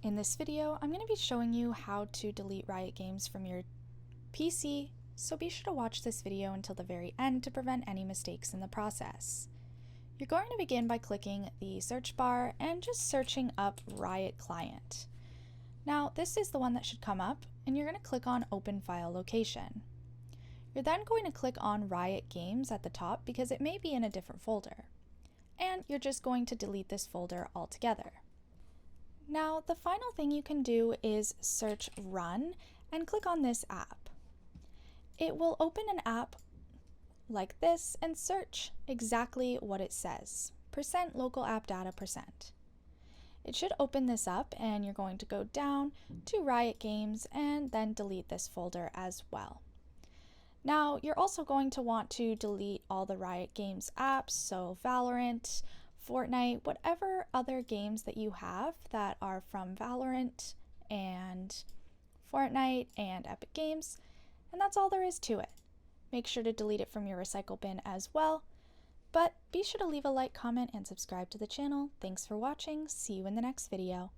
In this video, I'm going to be showing you how to delete Riot Games from your PC, so be sure to watch this video until the very end to prevent any mistakes in the process. You're going to begin by clicking the search bar and just searching up Riot Client. Now, this is the one that should come up, and you're going to click on Open File Location. You're then going to click on Riot Games at the top because it may be in a different folder. And you're just going to delete this folder altogether. Now, the final thing you can do is search Run and click on this app. It will open an app like this and search exactly what it says, %local app data %. It should open this up and you're going to go down to Riot Games and then delete this folder as well. Now, you're also going to want to delete all the Riot Games apps, so Valorant, Fortnite, whatever other games that you have that are from Valorant and Fortnite and Epic Games, and that's all there is to it. Make sure to delete it from your recycle bin as well, but be sure to leave a like, comment, and subscribe to the channel. Thanks for watching. See you in the next video.